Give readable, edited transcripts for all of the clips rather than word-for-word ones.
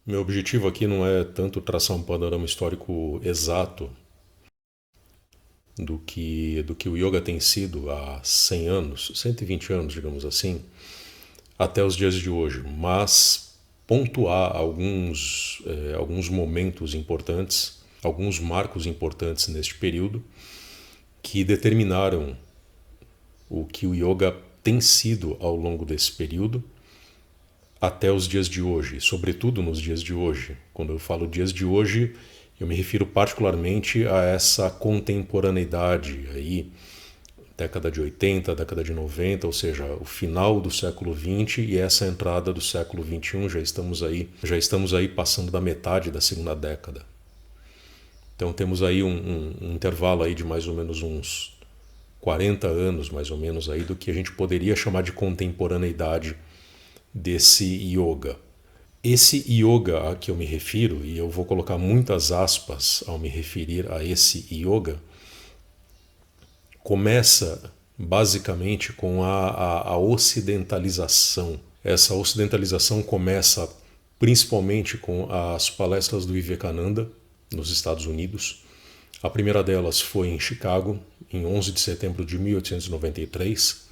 Meu objetivo aqui não é tanto traçar um panorama histórico exato do que o yoga tem sido há 100 anos, 120 anos, digamos assim, até os dias de hoje, mas pontuar alguns momentos importantes, alguns marcos importantes neste período que determinaram o que o yoga tem sido ao longo desse período até os dias de hoje, sobretudo nos dias de hoje. Quando eu falo dias de hoje, eu me refiro particularmente a essa contemporaneidade aí, década de 80, década de 90, ou seja, o final do século 20 e essa entrada do século 21, já estamos aí passando da metade da segunda década. Então temos aí um intervalo aí de mais ou menos uns 40 anos, mais ou menos, aí do que a gente poderia chamar de contemporaneidade desse yoga. Esse yoga a que eu me refiro, e eu vou colocar muitas aspas ao me referir a esse yoga, começa basicamente com a ocidentalização. Essa ocidentalização começa principalmente com as palestras do Vivekananda nos Estados Unidos. A primeira delas foi em Chicago, em 11 de setembro de 1893.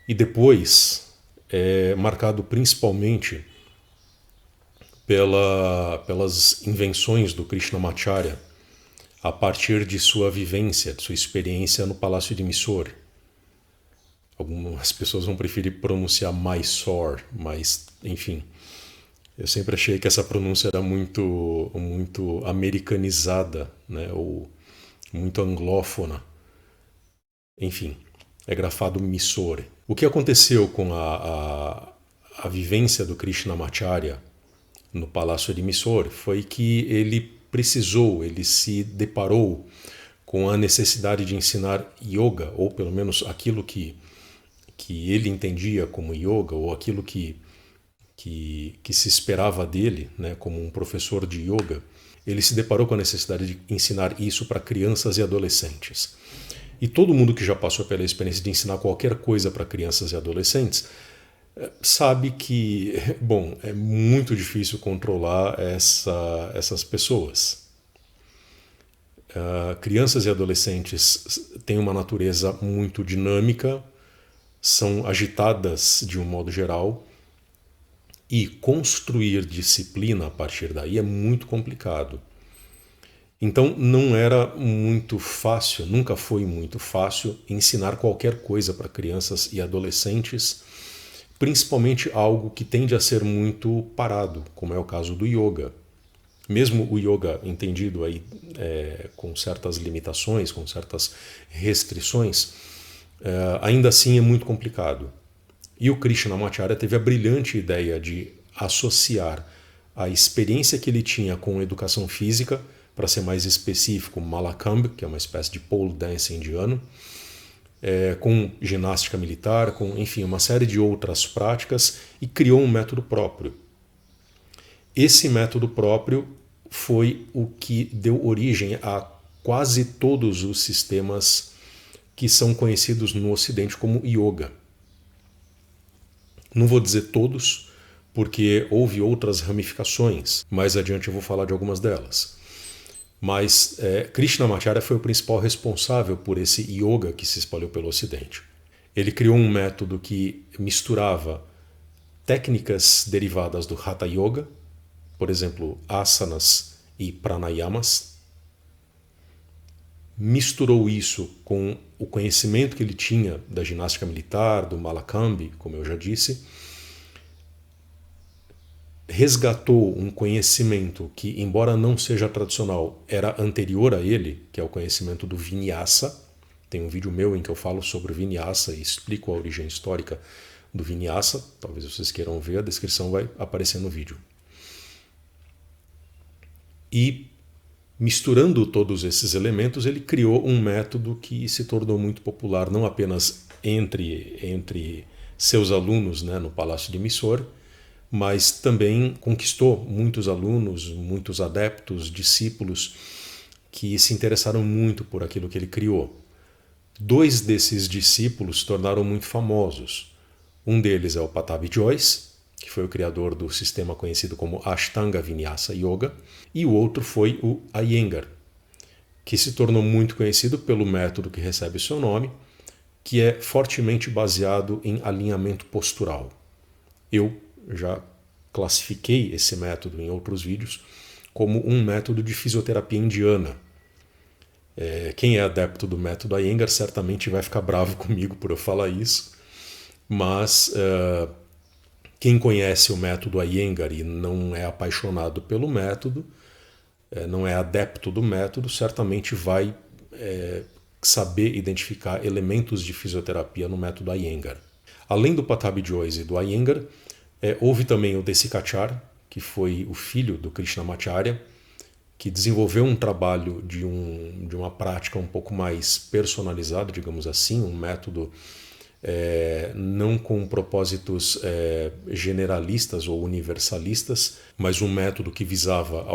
E depois é marcado principalmente pelas invenções do Krishnamacharya a partir de sua vivência, de sua experiência no Palácio de Mysore. Algumas pessoas vão preferir pronunciar Mysore, mas, enfim, eu sempre achei que essa pronúncia era muito americanizada, né? Ou muito anglófona. Enfim, é grafado Mysore. O que aconteceu com a vivência do Krishnamacharya no Palácio de Mysore foi que ele se deparou com a necessidade de ensinar yoga, ou pelo menos aquilo que ele entendia como yoga, ou aquilo que se esperava dele, né, como um professor de yoga. Ele se deparou com a necessidade de ensinar isso para crianças e adolescentes. E todo mundo que já passou pela experiência de ensinar qualquer coisa para crianças e adolescentes sabe que, bom, é muito difícil controlar essas pessoas. Crianças e adolescentes têm uma natureza muito dinâmica, são agitadas de um modo geral, e construir disciplina a partir daí é muito complicado. Então não era muito fácil, nunca foi muito fácil ensinar qualquer coisa para crianças e adolescentes, principalmente algo que tende a ser muito parado, como é o caso do yoga. Mesmo o yoga entendido aí com certas limitações, com certas restrições, ainda assim é muito complicado. E o Krishnamacharya teve a brilhante ideia de associar a experiência que ele tinha com educação física, para ser mais específico, Malakambh, que é uma espécie de pole dance indiano, com ginástica militar, com, enfim, uma série de outras práticas, e criou um método próprio. Esse método próprio foi o que deu origem a quase todos os sistemas que são conhecidos no Ocidente como yoga. Não vou dizer todos, porque houve outras ramificações. Mais adiante eu vou falar de algumas delas. Mas Krishnamacharya foi o principal responsável por esse yoga que se espalhou pelo Ocidente. Ele criou um método que misturava técnicas derivadas do Hatha Yoga, por exemplo, asanas e pranayamas, misturou isso com o conhecimento que ele tinha da ginástica militar, do Malakambh, como eu já disse, resgatou um conhecimento que, embora não seja tradicional, era anterior a ele, que é o conhecimento do Vinyasa. Tem um vídeo meu em que eu falo sobre o Vinyasa e explico a origem histórica do Vinyasa. Talvez vocês queiram ver, a descrição vai aparecer no vídeo. E, misturando todos esses elementos, ele criou um método que se tornou muito popular, não apenas entre seus alunos, né, no Palácio de Mysore, mas também conquistou muitos alunos, muitos adeptos, discípulos que se interessaram muito por aquilo que ele criou. 2 desses discípulos se tornaram muito famosos. Um deles é o Patabi Joyce, que foi o criador do sistema conhecido como Ashtanga Vinyasa Yoga, e o outro foi o Iyengar, que se tornou muito conhecido pelo método que recebe o seu nome, que é fortemente baseado em alinhamento postural. Eu já classifiquei esse método em outros vídeos como um método de fisioterapia indiana. Quem é adepto do método Iyengar certamente vai ficar bravo comigo por eu falar isso, mas quem conhece o método Iyengar e não é apaixonado pelo método, não é adepto do método, certamente vai saber identificar elementos de fisioterapia no método Iyengar. Além do Pattabhi Jois e do Iyengar, houve também o Desikachar, que foi o filho do Krishnamacharya, que desenvolveu um trabalho de uma prática um pouco mais personalizada, digamos assim, um método não com propósitos generalistas ou universalistas, mas um método que visava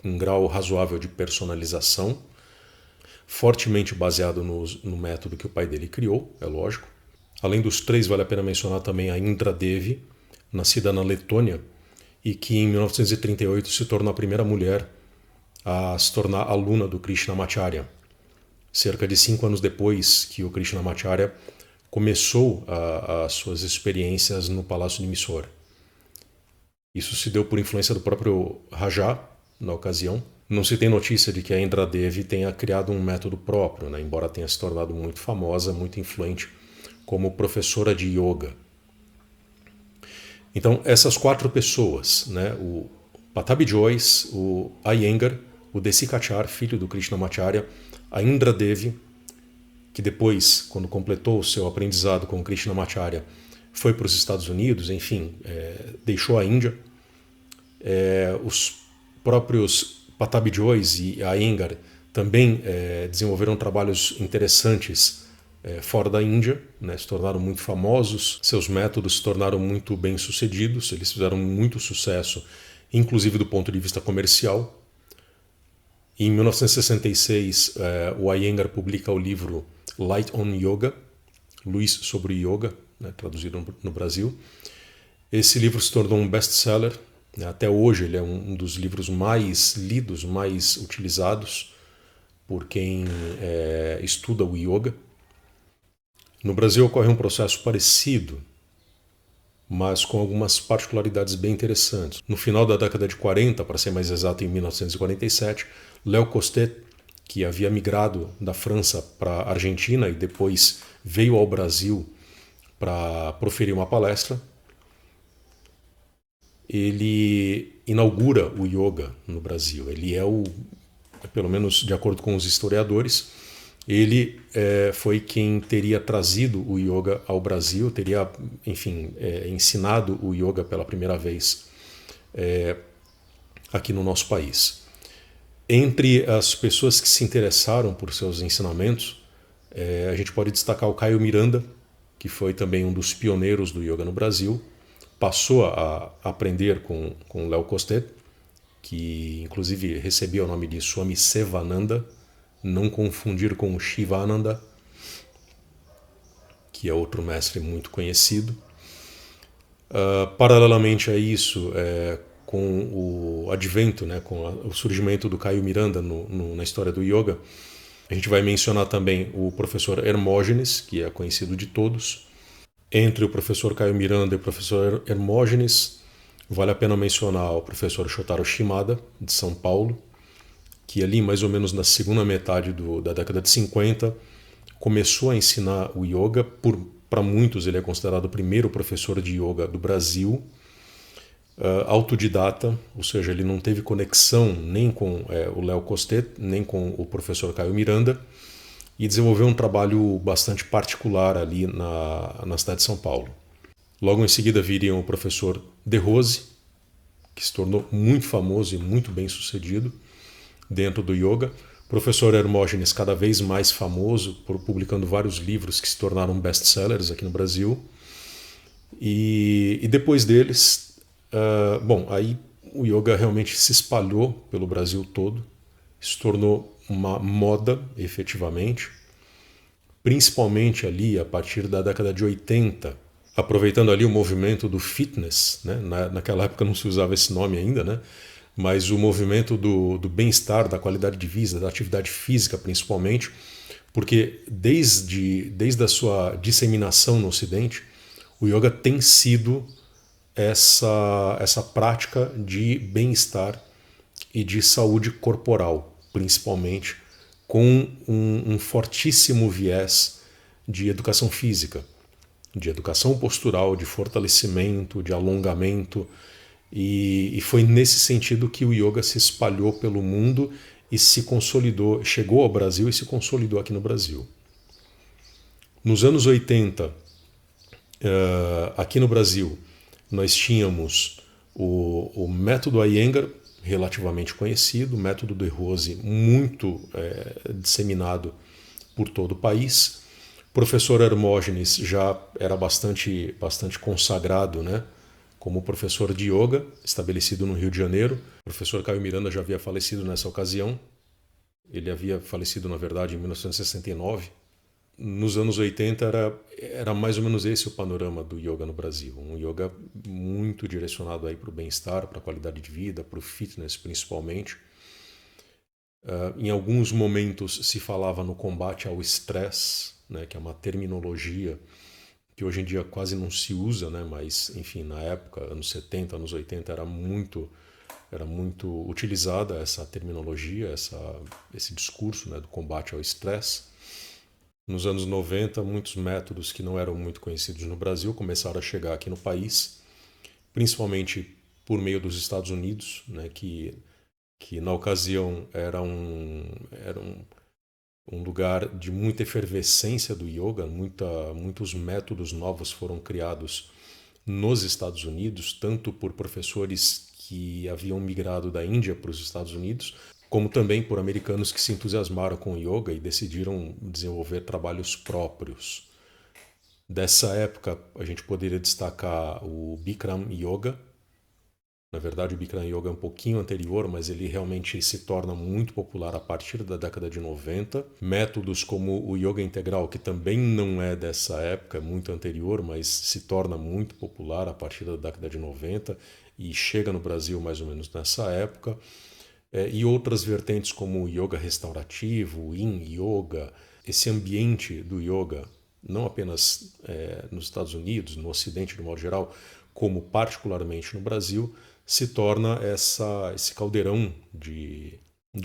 um grau razoável de personalização, fortemente baseado no método que o pai dele criou, é lógico. Além dos três, vale a pena mencionar também a Indra Devi, nascida na Letônia, e que em 1938 se tornou a primeira mulher a se tornar aluna do Krishnamacharya, cerca de 5 anos depois que o Krishnamacharya começou as suas experiências no Palácio de Mysore. Isso se deu por influência do próprio Raja, na ocasião. Não se tem notícia de que a Indra Devi tenha criado um método próprio, né? Embora tenha se tornado muito famosa, muito influente como professora de yoga. Então, essas 4 pessoas, né? O Pattabhi Jois, o Iyengar, o Desikachar, filho do Krishnamacharya, a Indra Devi, que depois, quando completou o seu aprendizado com o Krishnamacharya, foi para os Estados Unidos, enfim, deixou a Índia. Os próprios Pattabhi Jois e Iyengar também desenvolveram trabalhos interessantes fora da Índia, né, se tornaram muito famosos, seus métodos se tornaram muito bem-sucedidos, eles fizeram muito sucesso, inclusive do ponto de vista comercial. Em 1966, o Iyengar publica o livro Light on Yoga, Luz sobre Yoga, né, traduzido no Brasil. Esse livro se tornou um best-seller. Até hoje ele é um dos livros mais lidos, mais utilizados por quem estuda o yoga. No Brasil ocorre um processo parecido, mas com algumas particularidades bem interessantes. No final da década de 40, para ser mais exato, em 1947, Léo Costet, que havia migrado da França para a Argentina e depois veio ao Brasil para proferir uma palestra, ele inaugura o yoga no Brasil. Ele pelo menos de acordo com os historiadores, ele foi quem teria trazido o yoga ao Brasil, teria, enfim, ensinado o yoga pela primeira vez aqui no nosso país. Entre as pessoas que se interessaram por seus ensinamentos, a gente pode destacar o Caio Miranda, que foi também um dos pioneiros do yoga no Brasil, passou a aprender com Léo Costet, que inclusive recebia o nome de Swami Sevananda, não confundir com o Shivananda, que é outro mestre muito conhecido. Paralelamente a isso, com o advento, né, com o surgimento do Caio Miranda na história do yoga, a gente vai mencionar também o professor Hermógenes, que é conhecido de todos. Entre o professor Caio Miranda e o professor Hermógenes, vale a pena mencionar o professor Shotaro Shimada, de São Paulo, que ali mais ou menos na segunda metade da década de 50 começou a ensinar o yoga. Para muitos ele é considerado o primeiro professor de yoga do Brasil, autodidata, ou seja, ele não teve conexão nem com o Léo Costet, nem com o professor Caio Miranda, e desenvolveu um trabalho bastante particular ali na cidade de São Paulo. Logo em seguida viriam o professor De Rose, que se tornou muito famoso e muito bem sucedido dentro do yoga. O professor Hermógenes, cada vez mais famoso, publicando vários livros que se tornaram best-sellers aqui no Brasil. E depois deles, aí o yoga realmente se espalhou pelo Brasil todo, se tornou uma moda, efetivamente, principalmente ali a partir da década de 80, aproveitando ali o movimento do fitness, né? Naquela época não se usava esse nome ainda, né? Mas o movimento do bem-estar, da qualidade de vida, da atividade física principalmente, porque desde a sua disseminação no Ocidente, o yoga tem sido essa prática de bem-estar e de saúde corporal, principalmente, com um fortíssimo viés de educação física, de educação postural, de fortalecimento, de alongamento. E foi nesse sentido que o yoga se espalhou pelo mundo e se consolidou, chegou ao Brasil e se consolidou aqui no Brasil. Nos anos 80, aqui no Brasil, nós tínhamos o método Iyengar, relativamente conhecido, o método de Rose, muito disseminado por todo o país. O professor Hermógenes já era bastante consagrado, né, como professor de yoga, estabelecido no Rio de Janeiro. O professor Caio Miranda já havia falecido nessa ocasião. Ele havia falecido, na verdade, em 1969. Nos anos 80 era mais ou menos esse o panorama do yoga no Brasil. Um yoga muito direcionado aí para o bem-estar, para a qualidade de vida, para o fitness principalmente. Em alguns momentos se falava no combate ao estresse, né, que é uma terminologia que hoje em dia quase não se usa, né, mas enfim, na época, anos 70, anos 80, era muito utilizada essa terminologia, esse discurso, né, do combate ao estresse. Nos anos 90, muitos métodos que não eram muito conhecidos no Brasil começaram a chegar aqui no país, principalmente por meio dos Estados Unidos, né, que na ocasião era um lugar de muita efervescência do yoga, muitos métodos novos foram criados nos Estados Unidos, tanto por professores que haviam migrado da Índia para os Estados Unidos, como também por americanos que se entusiasmaram com o yoga e decidiram desenvolver trabalhos próprios. Dessa época, a gente poderia destacar o Bikram Yoga. Na verdade, o Bikram Yoga é um pouquinho anterior, mas ele realmente se torna muito popular a partir da década de 90. Métodos como o Yoga Integral, que também não é dessa época, é muito anterior, mas se torna muito popular a partir da década de 90 e chega no Brasil mais ou menos nessa época. E outras vertentes como o yoga restaurativo, o yin yoga, esse ambiente do yoga, não apenas nos Estados Unidos, no Ocidente de modo geral, como particularmente no Brasil, se torna esse caldeirão de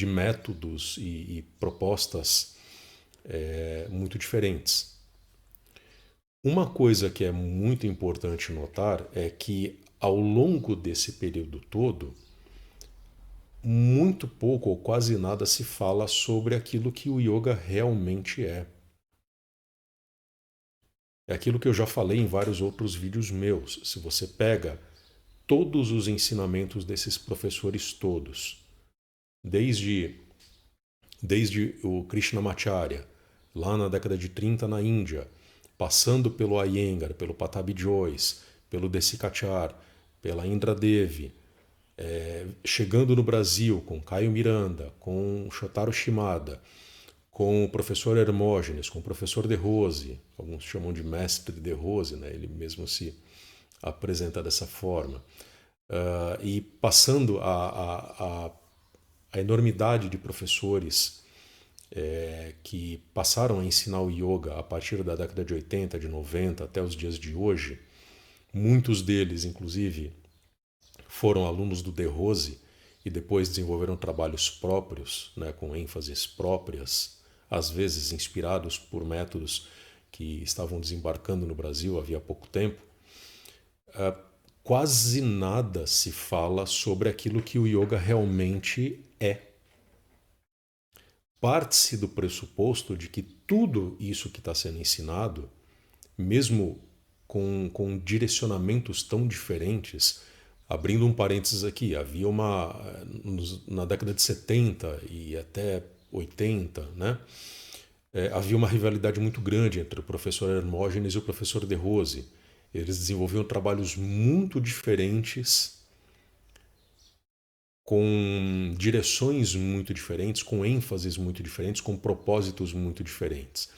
métodos e propostas muito diferentes. Uma coisa que é muito importante notar é que ao longo desse período todo, muito pouco ou quase nada se fala sobre aquilo que o yoga realmente é. É aquilo que eu já falei em vários outros vídeos meus. Se você pega todos os ensinamentos desses professores todos, desde o Krishnamacharya, lá na década de 30 na Índia, passando pelo Iyengar, pelo Patabi Joyce, pelo Desikachar, pela Indra Devi, chegando no Brasil com Caio Miranda, com Shotaro Shimada, com o professor Hermógenes, com o professor De Rose, alguns chamam de mestre De Rose, né? Ele mesmo se apresenta dessa forma, e passando a enormidade de professores que passaram a ensinar o yoga a partir da década de 80, de 90 até os dias de hoje, muitos deles, inclusive, foram alunos do De Rose e depois desenvolveram trabalhos próprios, né, com ênfases próprias, às vezes inspirados por métodos que estavam desembarcando no Brasil havia pouco tempo. Quase nada se fala sobre aquilo que o yoga realmente é. Parte-se do pressuposto de que tudo isso que está sendo ensinado, mesmo com direcionamentos tão diferentes. Abrindo um parênteses aqui, havia na década de 70 e até 80, né? Havia uma rivalidade muito grande entre o professor Hermógenes e o professor De Rose. Eles desenvolviam trabalhos muito diferentes, com direções muito diferentes, com ênfases muito diferentes, com propósitos muito diferentes.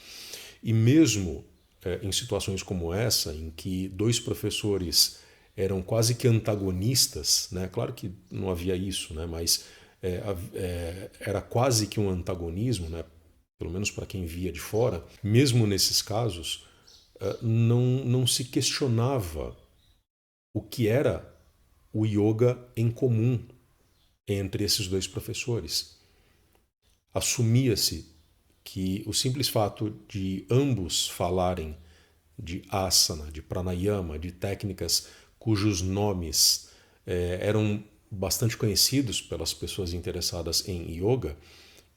E mesmo em situações como essa, em que dois professores eram quase que antagonistas, né? Claro que não havia isso, né? Mas era quase que um antagonismo, né? Pelo menos para quem via de fora. Mesmo nesses casos, não se questionava o que era o yoga em comum entre esses dois professores. Assumia-se que o simples fato de ambos falarem de asana, de pranayama, de técnicas cujos nomes eram bastante conhecidos pelas pessoas interessadas em yoga,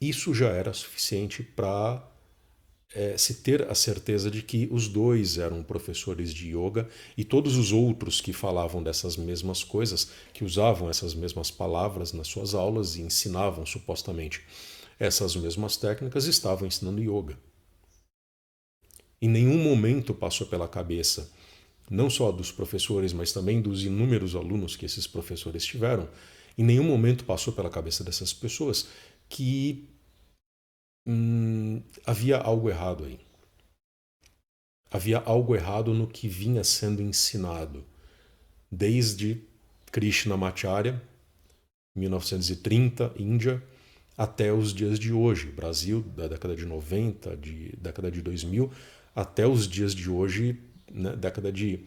isso já era suficiente para se ter a certeza de que os dois eram professores de yoga e todos os outros que falavam dessas mesmas coisas, que usavam essas mesmas palavras nas suas aulas e ensinavam supostamente essas mesmas técnicas, estavam ensinando yoga. Em nenhum momento passou pela cabeça, não só dos professores, mas também dos inúmeros alunos que esses professores tiveram, em nenhum momento passou pela cabeça dessas pessoas que havia algo errado aí. Havia algo errado no que vinha sendo ensinado desde Krishnamacharya, 1930, Índia, até os dias de hoje, Brasil, da década de 90, década de 2000, até os dias de hoje, né, década de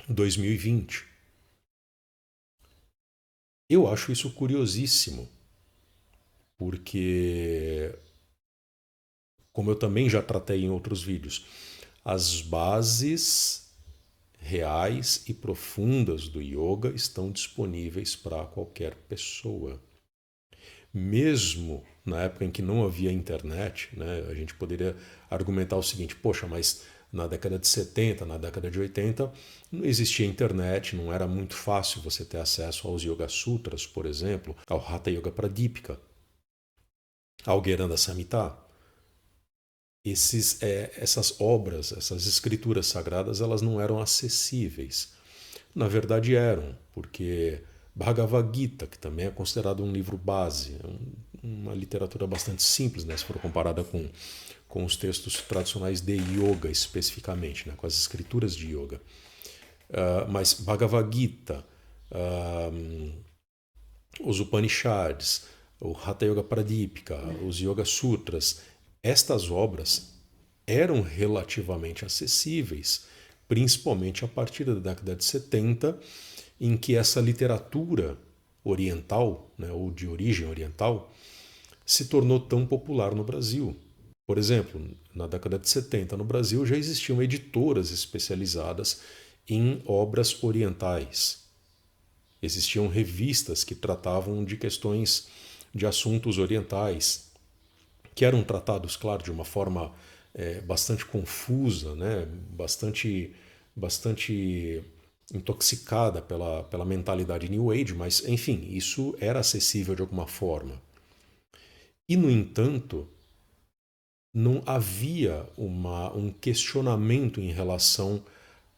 2020. Eu acho isso curiosíssimo, porque, como eu também já tratei em outros vídeos, as bases reais e profundas do yoga estão disponíveis para qualquer pessoa. Mesmo na época em que não havia internet, né, a gente poderia argumentar o seguinte: poxa, mas na década de 70, na década de 80, não existia internet, não era muito fácil você ter acesso aos Yoga Sutras, por exemplo, ao Hatha Yoga Pradipika, ao Gheranda Samhita. Essas obras, essas escrituras sagradas, elas não eram acessíveis. Na verdade eram, porque Bhagavad Gita, que também é considerado um livro base, uma literatura bastante simples, né, se for comparada com os textos tradicionais de yoga especificamente, né, com as escrituras de yoga. Mas Bhagavad Gita, os Upanishads, o Hatha Yoga Pradipika, os Yoga Sutras, estas obras eram relativamente acessíveis, principalmente a partir da década de 70, em que essa literatura oriental, né, ou de origem oriental, se tornou tão popular no Brasil. Por exemplo, na década de 70 no Brasil já existiam editoras especializadas em obras orientais. Existiam revistas que tratavam de questões de assuntos orientais, que eram tratados, claro, de uma forma bastante confusa, né? bastante intoxicada pela mentalidade New Age, mas, enfim, isso era acessível de alguma forma. E, no entanto, não havia um questionamento em relação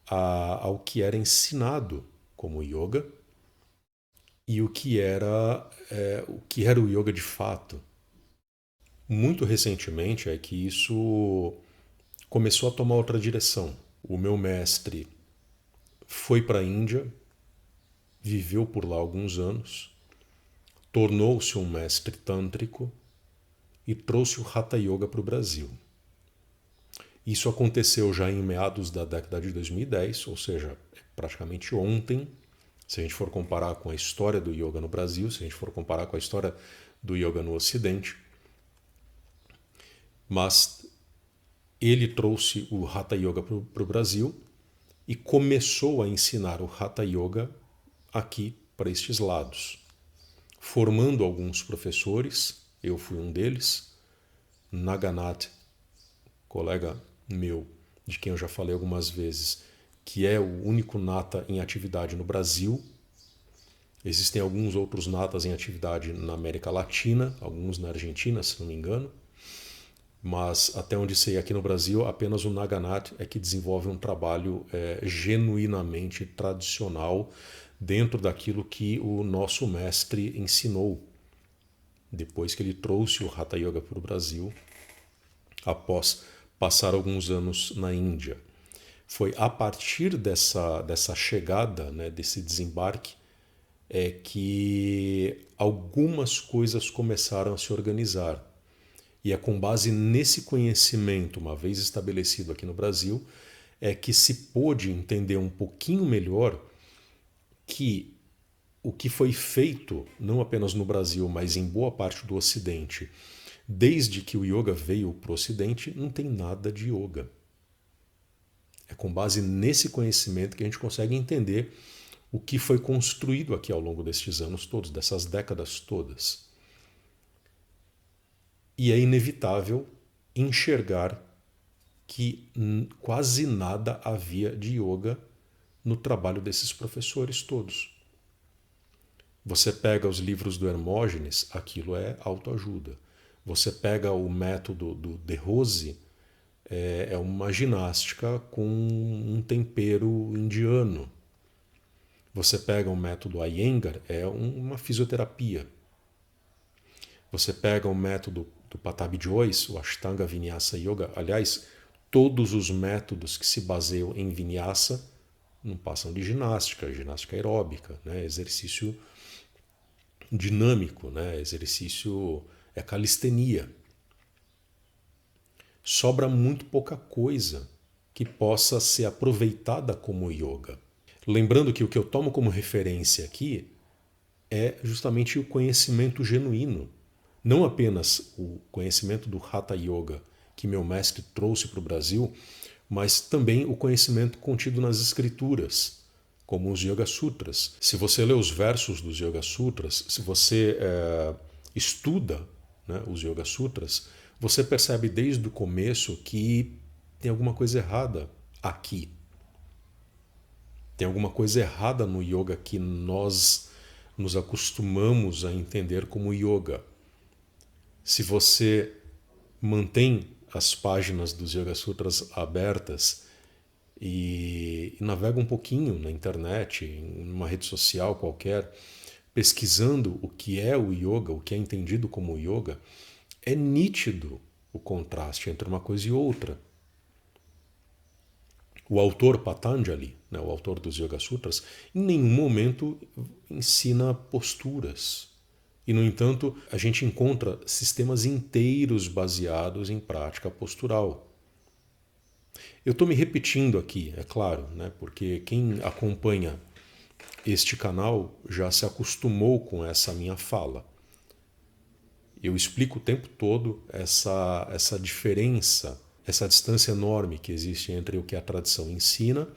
ao que era ensinado como yoga e o que era o yoga de fato. Muito recentemente é que isso começou a tomar outra direção. O meu mestre foi para a Índia, viveu por lá alguns anos, tornou-se um mestre tântrico e trouxe o Hatha Yoga para o Brasil. Isso aconteceu já em meados da década de 2010, ou seja, praticamente ontem, se a gente for comparar com a história do yoga no Brasil, se a gente for comparar com a história do yoga no Ocidente. Mas ele trouxe o Hatha Yoga para o Brasil e começou a ensinar o Hatha Yoga aqui para estes lados, formando alguns professores. Eu fui um deles, Naganath, colega meu, de quem eu já falei algumas vezes, que é o único nata em atividade no Brasil. Existem alguns outros natas em atividade na América Latina, alguns na Argentina, se não me engano. Mas até onde sei, aqui no Brasil, apenas o Naganath é que desenvolve um trabalho genuinamente tradicional dentro daquilo que o nosso mestre ensinou depois que ele trouxe o Hatha Yoga para o Brasil, após passar alguns anos na Índia. Foi a partir dessa chegada, né, desse desembarque, que algumas coisas começaram a se organizar. E é com base nesse conhecimento, uma vez estabelecido aqui no Brasil, que se pôde entender um pouquinho melhor que o que foi feito, não apenas no Brasil, mas em boa parte do Ocidente, desde que o yoga veio para o Ocidente, não tem nada de yoga. É com base nesse conhecimento que a gente consegue entender o que foi construído aqui ao longo destes anos todos, dessas décadas todas. E é inevitável enxergar que quase nada havia de yoga no trabalho desses professores todos. Você pega os livros do Hermógenes, aquilo é autoajuda. Você pega o método do De Rose, é uma ginástica com um tempero indiano. Você pega o método Iyengar, é uma fisioterapia. Você pega o método do Patabi Jois, o Ashtanga Vinyasa Yoga. Aliás, todos os métodos que se baseiam em Vinyasa não passam de ginástica aeróbica, né? Exercício dinâmico, né? Exercício é calistenia. Sobra muito pouca coisa que possa ser aproveitada como yoga. Lembrando que o que eu tomo como referência aqui é justamente o conhecimento genuíno. Não apenas o conhecimento do Hatha Yoga que meu mestre trouxe para o Brasil, mas também o conhecimento contido nas escrituras, como os Yoga Sutras. Se você lê os versos dos Yoga Sutras, se você estuda, né, os Yoga Sutras, você percebe desde o começo que tem alguma coisa errada aqui. Tem alguma coisa errada no yoga que nós nos acostumamos a entender como yoga. Se você mantém as páginas dos Yoga Sutras abertas e navega um pouquinho na internet, em uma rede social qualquer, pesquisando o que é o yoga, o que é entendido como yoga, é nítido o contraste entre uma coisa e outra. O autor Patanjali, né, o autor dos Yoga Sutras, em nenhum momento ensina posturas. E, no entanto, a gente encontra sistemas inteiros baseados em prática postural. Eu estou me repetindo aqui, é claro, né, porque quem acompanha este canal já se acostumou com essa minha fala. Eu explico o tempo todo essa diferença, essa distância enorme que existe entre o que a tradição ensina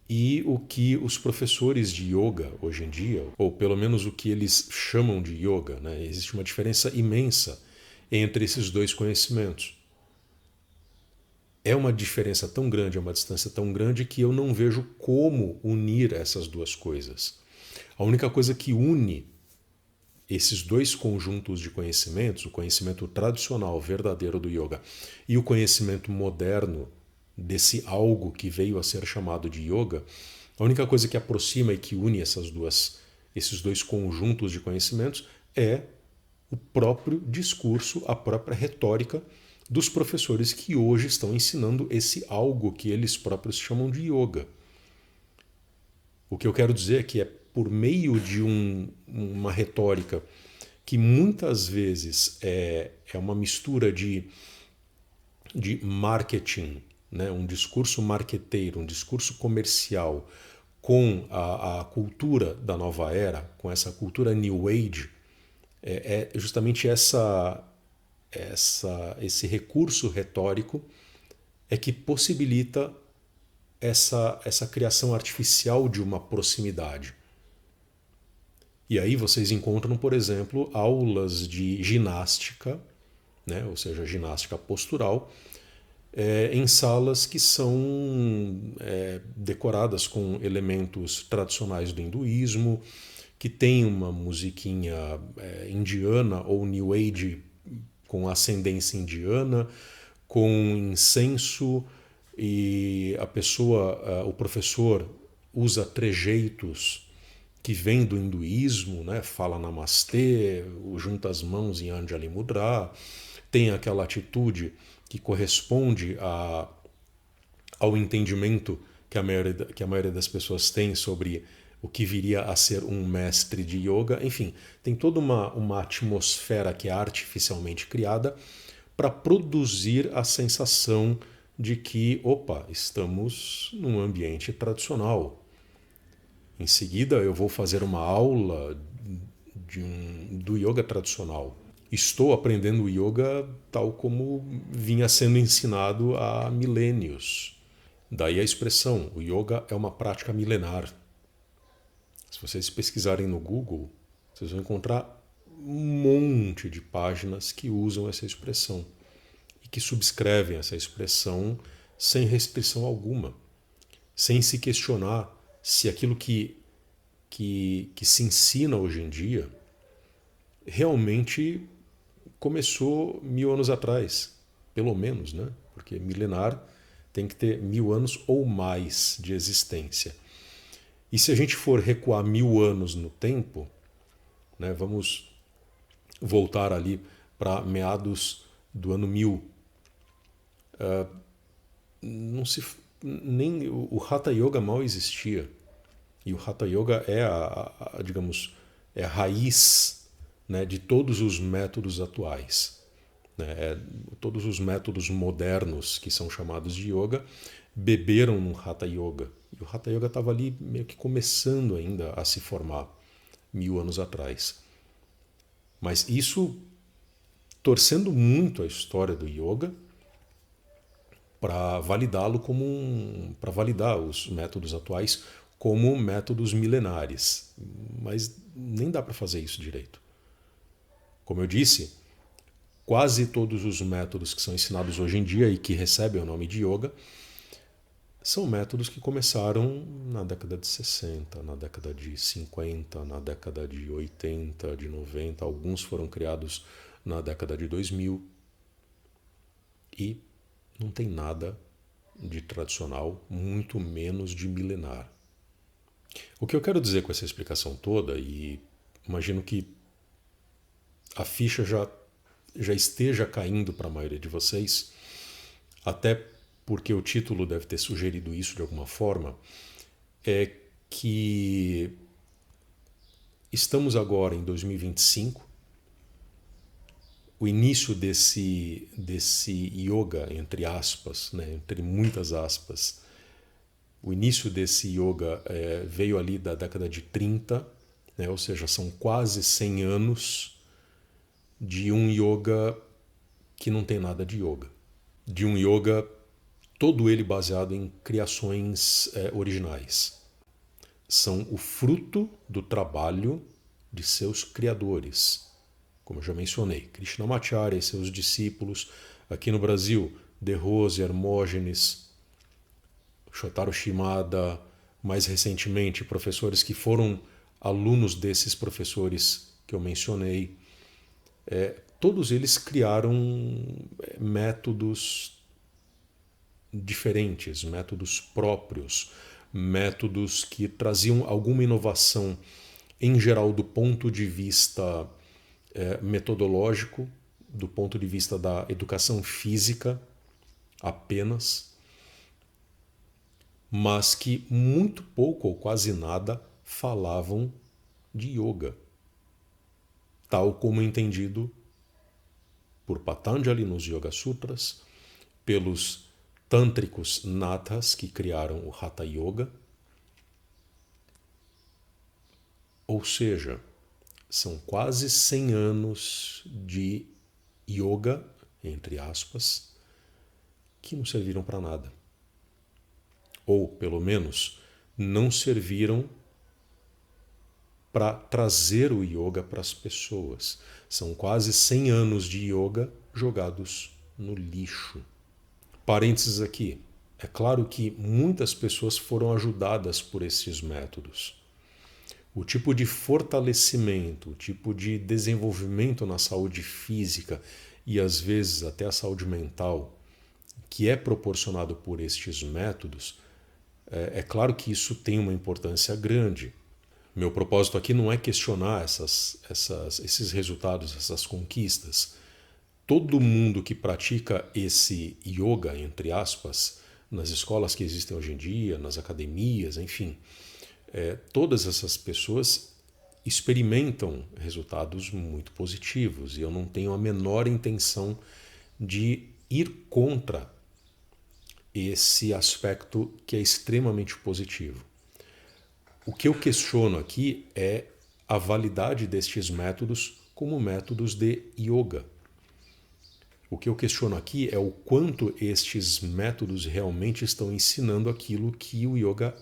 e o que os professores de yoga hoje em dia, ou pelo menos o que eles chamam de yoga, né? Existe uma diferença imensa entre esses dois conhecimentos. É uma diferença tão grande, é uma distância tão grande que eu não vejo como unir essas duas coisas. A única coisa que une esses dois conjuntos de conhecimentos, o conhecimento tradicional, verdadeiro do yoga, e o conhecimento moderno desse algo que veio a ser chamado de yoga, a única coisa que aproxima e que une esses dois conjuntos de conhecimentos é o próprio discurso, a própria retórica dos professores que hoje estão ensinando esse algo que eles próprios chamam de yoga. O que eu quero dizer é que é por meio de uma retórica que muitas vezes é uma mistura de marketing, né? Um discurso marqueteiro, um discurso comercial com a cultura da nova era, com essa cultura New Age, é justamente esse recurso retórico é que possibilita essa criação artificial de uma proximidade. E aí vocês encontram, por exemplo, aulas de ginástica, né, ou seja, ginástica postural, em salas que são decoradas com elementos tradicionais do hinduísmo, que tem uma musiquinha indiana ou New Age com ascendência indiana, com incenso, e o professor usa trejeitos que vem do hinduísmo, né? Fala Namastê, junta as mãos em Anjali Mudra, tem aquela atitude que corresponde ao entendimento que a maioria das pessoas tem sobre o que viria a ser um mestre de yoga. Enfim, tem toda uma atmosfera que é artificialmente criada para produzir a sensação de que, opa, estamos num ambiente tradicional. Em seguida, eu vou fazer uma aula do yoga tradicional. Estou aprendendo o yoga tal como vinha sendo ensinado há milênios. Daí a expressão, o yoga é uma prática milenar. Se vocês pesquisarem no Google, vocês vão encontrar um monte de páginas que usam essa expressão e que subscrevem essa expressão sem restrição alguma, sem se questionar se aquilo que se ensina hoje em dia realmente começou 1000 anos atrás, pelo menos, né? Porque milenar tem que ter 1000 anos ou mais de existência. E se a gente for recuar 1000 anos no tempo, né, vamos voltar ali para meados do ano 1000. Nem o Hatha Yoga mal existia. E o Hatha Yoga é digamos, é a raiz, né, de todos os métodos atuais. Né? Todos os métodos modernos que são chamados de yoga beberam no Hatha Yoga. E o Hatha Yoga estava ali meio que começando ainda a se formar 1000 anos atrás. Mas isso torcendo muito a história do yoga para validá-lo para validar os métodos atuais como métodos milenares. Mas nem dá para fazer isso direito. Como eu disse, quase todos os métodos que são ensinados hoje em dia e que recebem o nome de yoga são métodos que começaram na década de 60, na década de 50, na década de 80, de 90. Alguns foram criados na década de 2000. E não tem nada de tradicional, muito menos de milenar. O que eu quero dizer com essa explicação toda, e imagino que a ficha já esteja caindo para a maioria de vocês, até porque o título deve ter sugerido isso de alguma forma, é que estamos agora em 2025, o início desse yoga, entre aspas, né, entre muitas aspas, o início desse yoga veio ali da década de 30, né, ou seja, são quase 100 anos de um yoga que não tem nada de yoga. De um yoga todo ele baseado em criações originais. São o fruto do trabalho de seus criadores. Como eu já mencionei, Krishnamacharya e seus discípulos, aqui no Brasil, De Rose, Hermógenes, Shotaro Shimada, mais recentemente, professores que foram alunos desses professores que eu mencionei. Todos eles criaram métodos diferentes, métodos próprios, métodos que traziam alguma inovação, em geral do ponto de vista metodológico, do ponto de vista da educação física apenas, mas que muito pouco ou quase nada falavam de yoga, tal como entendido por Patanjali nos Yoga Sutras, pelos tântricos nathas que criaram o Hatha Yoga. Ou seja, são quase 100 anos de yoga, entre aspas, que não serviram para nada. Ou, pelo menos, não serviram para trazer o yoga para as pessoas. São quase 100 anos de yoga jogados no lixo. Parênteses aqui. É claro que muitas pessoas foram ajudadas por esses métodos. O tipo de fortalecimento, o tipo de desenvolvimento na saúde física e às vezes até a saúde mental que é proporcionado por estes métodos, é claro que isso tem uma importância grande. Meu propósito aqui não é questionar esses resultados, essas conquistas. todo mundo que pratica esse yoga, entre aspas, nas escolas que existem hoje em dia, nas academias, enfim, todas essas pessoas experimentam resultados muito positivos e eu não tenho a menor intenção de ir contra esse aspecto que é extremamente positivo. O que eu questiono aqui é a validade destes métodos como métodos de yoga. O que eu questiono aqui é o quanto estes métodos realmente estão ensinando aquilo que o yoga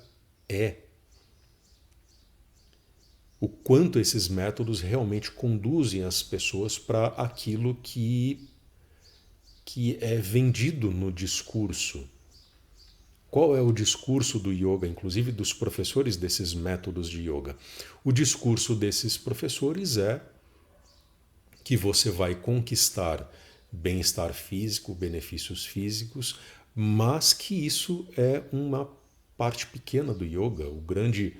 é. O quanto esses métodos realmente conduzem as pessoas para aquilo que é vendido no discurso. Qual é o discurso do yoga, inclusive dos professores desses métodos de yoga? O discurso desses professores é que você vai conquistar bem-estar físico, benefícios físicos, mas que isso é uma parte pequena do yoga. O grande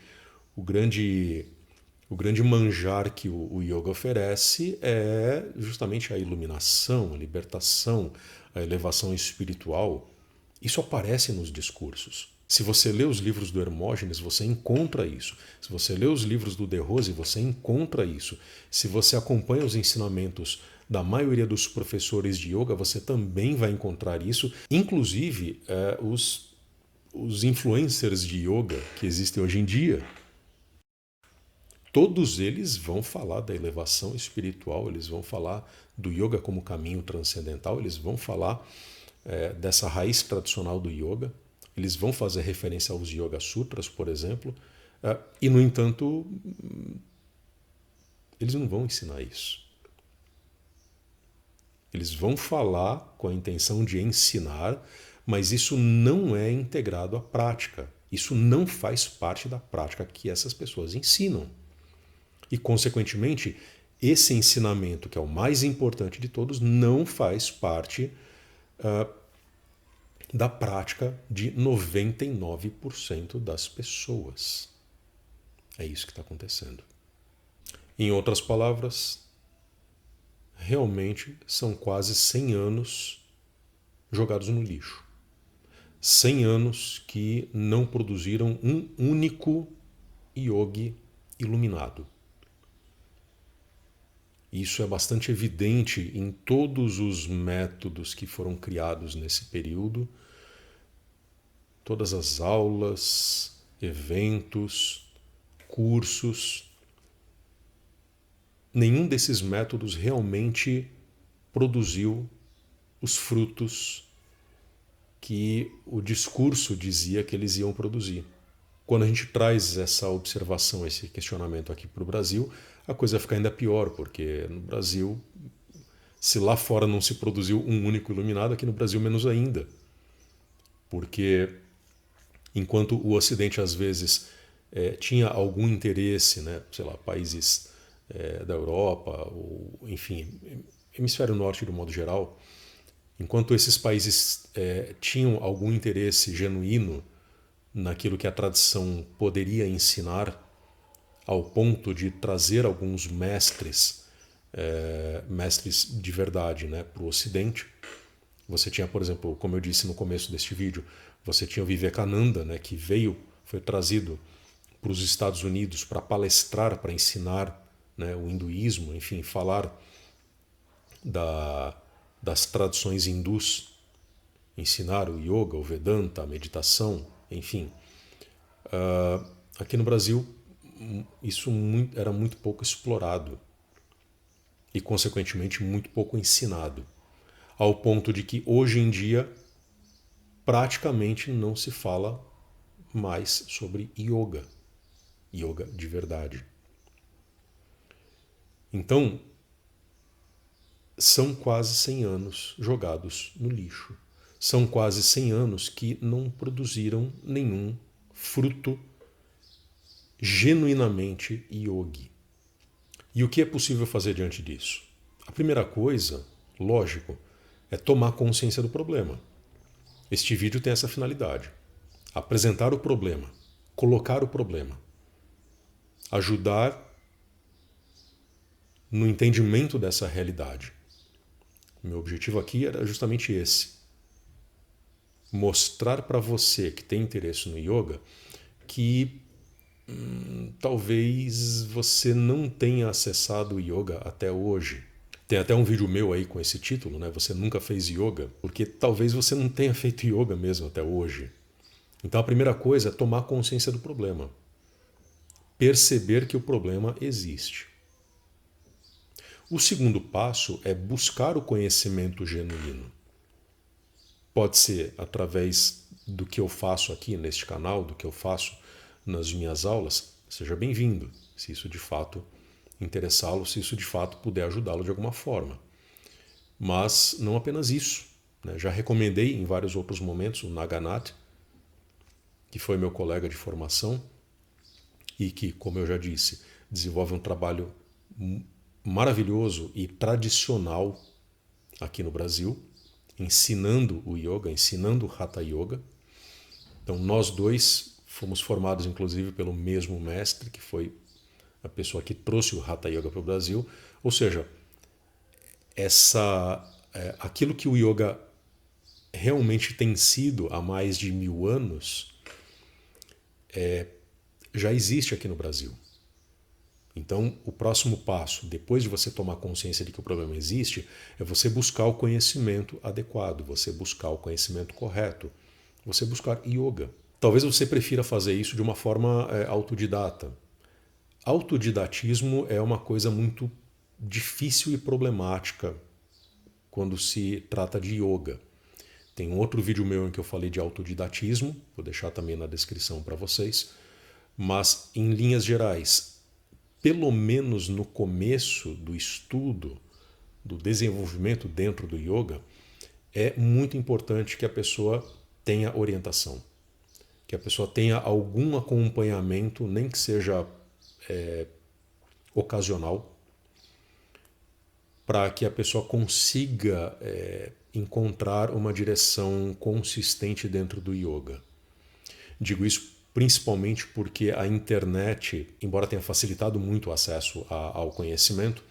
manjar que o yoga oferece é justamente a iluminação, a libertação, a elevação espiritual. Isso aparece nos discursos. Se você lê os livros do Hermógenes, você encontra isso. Se você lê os livros do De Rose, você encontra isso. Se você acompanha os ensinamentos da maioria dos professores de yoga, você também vai encontrar isso. Inclusive, os influencers de yoga que existem hoje em dia, todos eles vão falar da elevação espiritual, eles vão falar do yoga como caminho transcendental, eles vão falar dessa raiz tradicional do yoga, eles vão fazer referência aos Yoga Sutras, por exemplo, e, no entanto, eles não vão ensinar isso. Eles vão falar com a intenção de ensinar, mas isso não é integrado à prática. Isso não faz parte da prática que essas pessoas ensinam. E, consequentemente, esse ensinamento, que é o mais importante de todos, não faz parte da prática de 99% das pessoas. É isso que está acontecendo. Em outras palavras, realmente são quase 100 anos jogados no lixo. 100 anos que não produziram um único yogi iluminado. Isso é bastante evidente em todos os métodos que foram criados nesse período, todas as aulas, eventos, cursos. Nenhum desses métodos realmente produziu os frutos que o discurso dizia que eles iam produzir. Quando a gente traz essa observação, esse questionamento aqui para o Brasil, a coisa fica ainda pior, porque no Brasil, se lá fora não se produziu um único iluminado, aqui no Brasil menos ainda. Porque enquanto o Ocidente às vezes tinha algum interesse, né, sei lá, países da Europa, ou enfim, hemisfério norte de um modo geral, enquanto esses países tinham algum interesse genuíno naquilo que a tradição poderia ensinar, ao ponto de trazer alguns mestres de verdade, né, para o Ocidente. Você tinha, por exemplo, como eu disse no começo deste vídeo, você tinha o Vivekananda, né, que foi trazido para os Estados Unidos para palestrar, para ensinar, né, o hinduísmo, enfim, falar das tradições hindus, ensinar o yoga, o Vedanta, a meditação, enfim. Aqui no Brasil, isso era muito pouco explorado e, consequentemente, muito pouco ensinado, ao ponto de que, hoje em dia, praticamente não se fala mais sobre yoga de verdade. Então, são quase 100 anos jogados no lixo. São quase 100 anos que não produziram nenhum fruto genuinamente yogi. E o que é possível fazer diante disso? A primeira coisa, lógico, é tomar consciência do problema. Este vídeo tem essa finalidade: apresentar o problema, colocar o problema, ajudar no entendimento dessa realidade. Meu objetivo aqui era justamente esse. Mostrar para você que tem interesse no yoga que talvez você não tenha acessado o yoga até hoje. Tem até um vídeo meu aí com esse título, né? Você nunca fez yoga, porque talvez você não tenha feito yoga mesmo até hoje. Então a primeira coisa é tomar consciência do problema. Perceber que o problema existe. O segundo passo é buscar o conhecimento genuíno. Pode ser através do que eu faço aqui neste canal, do que eu faço nas minhas aulas. Seja bem-vindo, se isso de fato interessá-lo, se isso de fato puder ajudá-lo de alguma forma. Mas não apenas isso, né? Já recomendei em vários outros momentos o Naganatha, que foi meu colega de formação e que, como eu já disse, desenvolve um trabalho maravilhoso e tradicional aqui no Brasil, ensinando o yoga, ensinando o Hatha Yoga. Então nós dois fomos formados inclusive pelo mesmo mestre, que foi a pessoa que trouxe o Hatha Yoga para o Brasil. Ou seja, aquilo que o yoga realmente tem sido há mais de 1000 anos já existe aqui no Brasil. Então, o próximo passo, depois de você tomar consciência de que o problema existe, é você buscar o conhecimento adequado, você buscar o conhecimento correto, você buscar yoga. Talvez você prefira fazer isso de uma forma autodidata. Autodidatismo é uma coisa muito difícil e problemática quando se trata de yoga. Tem um outro vídeo meu em que eu falei de autodidatismo, vou deixar também na descrição para vocês, mas em linhas gerais, pelo menos no começo do estudo, do desenvolvimento dentro do yoga, é muito importante que a pessoa tenha orientação, que a pessoa tenha algum acompanhamento, nem que seja ocasional, para que a pessoa consiga encontrar uma direção consistente dentro do yoga. Digo isso principalmente porque a internet, embora tenha facilitado muito o acesso ao conhecimento,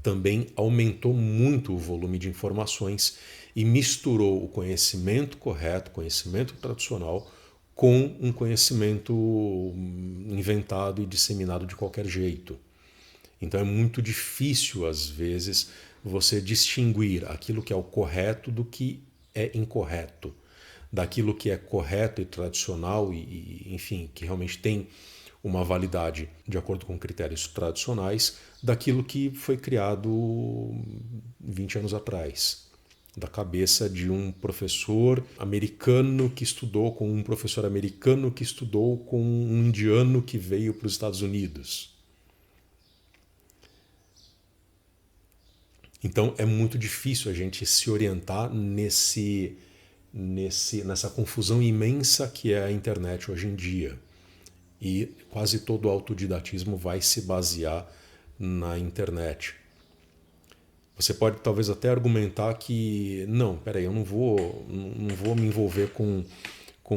também aumentou muito o volume de informações e misturou o conhecimento correto, conhecimento tradicional, com um conhecimento inventado e disseminado de qualquer jeito. Então é muito difícil, às vezes, você distinguir aquilo que é o correto do que é incorreto, daquilo que é correto e tradicional e enfim, que realmente tem uma validade de acordo com critérios tradicionais, daquilo que foi criado 20 anos atrás, da cabeça de um professor americano que estudou com um professor americano que estudou com um indiano que veio para os Estados Unidos. Então é muito difícil a gente se orientar nessa confusão imensa que é a internet hoje em dia. E quase todo o autodidatismo vai se basear na internet. Você pode talvez até argumentar que não, peraí, eu não vou me envolver com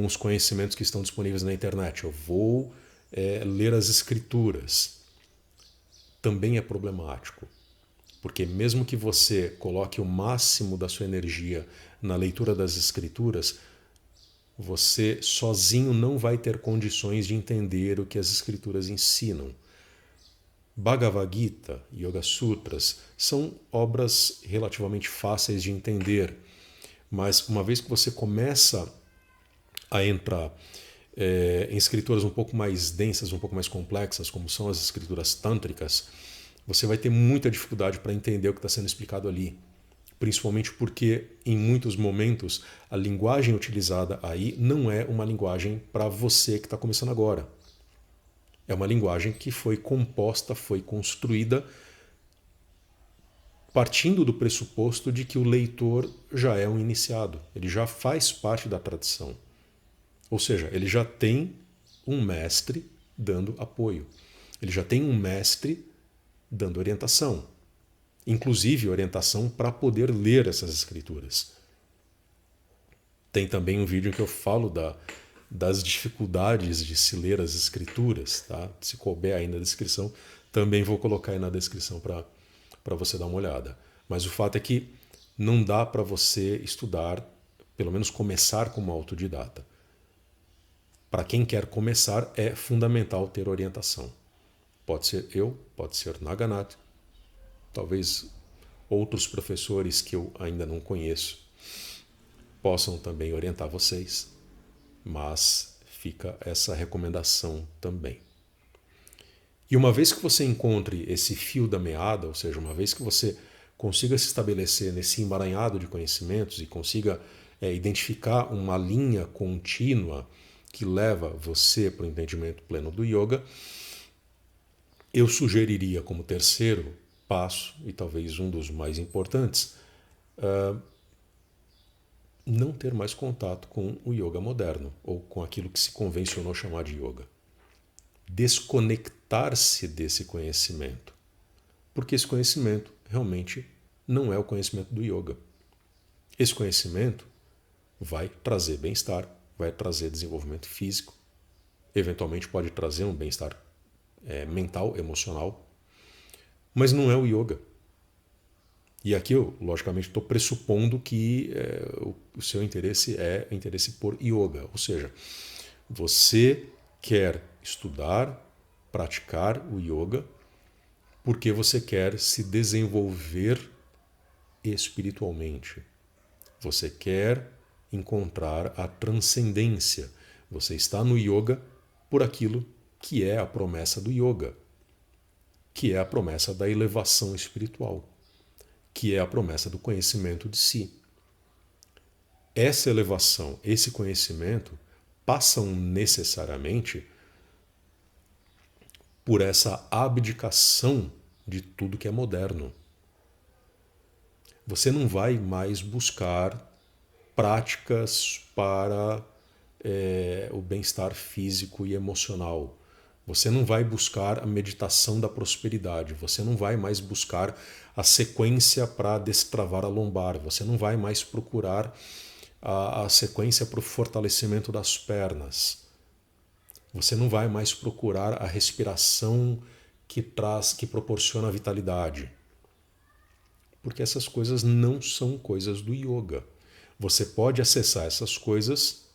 os conhecimentos que estão disponíveis na internet. Eu vou ler as escrituras. Também é problemático. Porque mesmo que você coloque o máximo da sua energia na leitura das escrituras, você sozinho não vai ter condições de entender o que as escrituras ensinam. Bhagavad Gita, Yoga Sutras, são obras relativamente fáceis de entender, mas uma vez que você começa a entrar em escrituras um pouco mais densas, um pouco mais complexas, como são as escrituras tântricas, você vai ter muita dificuldade para entender o que está sendo explicado ali. Principalmente porque, em muitos momentos, a linguagem utilizada aí não é uma linguagem para você que está começando agora. É uma linguagem que foi composta, foi construída partindo do pressuposto de que o leitor já é um iniciado, ele já faz parte da tradição. Ou seja, ele já tem um mestre dando apoio, ele já tem um mestre dando orientação, inclusive orientação para poder ler essas escrituras. Tem também um vídeo em que eu falo das dificuldades de se ler as escrituras, tá? Se couber aí na descrição, também vou colocar aí na descrição para você dar uma olhada. Mas o fato é que não dá para você estudar, pelo menos começar como autodidata. Para quem quer começar, é fundamental ter orientação. Pode ser eu, pode ser Naganatha, talvez outros professores que eu ainda não conheço possam também orientar vocês, mas fica essa recomendação também. E uma vez que você encontre esse fio da meada, ou seja, uma vez que você consiga se estabelecer nesse emaranhado de conhecimentos e consiga identificar uma linha contínua que leva você para o entendimento pleno do yoga, eu sugeriria como terceiro passo, e talvez um dos mais importantes, não ter mais contato com o yoga moderno, ou com aquilo que se convencionou chamar de yoga. Desconectar-se desse conhecimento, porque esse conhecimento realmente não é o conhecimento do yoga. Esse conhecimento vai trazer bem-estar, vai trazer desenvolvimento físico, eventualmente pode trazer um bem-estar mental, emocional, mas não é o yoga. E aqui eu, logicamente, estou pressupondo que o seu interesse é interesse por yoga, ou seja, você quer estudar, praticar o yoga porque você quer se desenvolver espiritualmente. Você quer encontrar a transcendência. Você está no yoga por aquilo que é a promessa do yoga, que é a promessa da elevação espiritual, que é a promessa do conhecimento de si. Essa elevação, esse conhecimento, passam necessariamente por essa abdicação de tudo que é moderno. Você não vai mais buscar práticas para o bem-estar físico e emocional. Você não vai buscar a meditação da prosperidade. Você não vai mais buscar a sequência para destravar a lombar. Você não vai mais procurar a sequência para o fortalecimento das pernas. Você não vai mais procurar a respiração que proporciona vitalidade. Porque essas coisas não são coisas do yoga. Você pode acessar essas coisas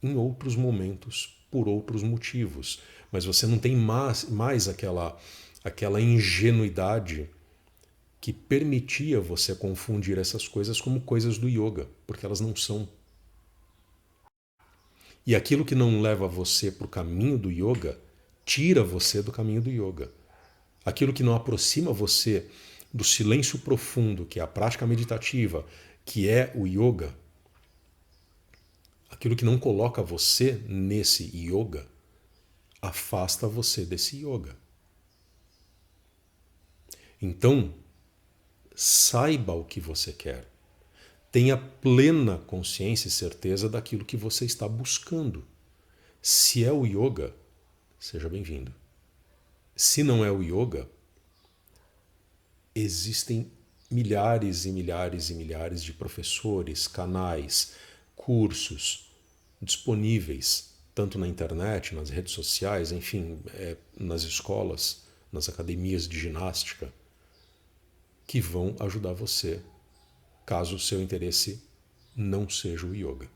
em outros momentos, por outros motivos, mas você não tem mais aquela ingenuidade que permitia você confundir essas coisas como coisas do yoga, porque elas não são. E aquilo que não leva você para o caminho do yoga, tira você do caminho do yoga. Aquilo que não aproxima você do silêncio profundo, que é a prática meditativa, que é o yoga, aquilo que não coloca você nesse yoga, afasta você desse yoga. Então, saiba o que você quer. Tenha plena consciência e certeza daquilo que você está buscando. Se é o yoga, seja bem-vindo. Se não é o yoga, existem milhares e milhares e milhares de professores, canais, cursos disponíveis, tanto na internet, nas redes sociais, enfim, nas escolas, nas academias de ginástica, que vão ajudar você, caso o seu interesse não seja o yoga.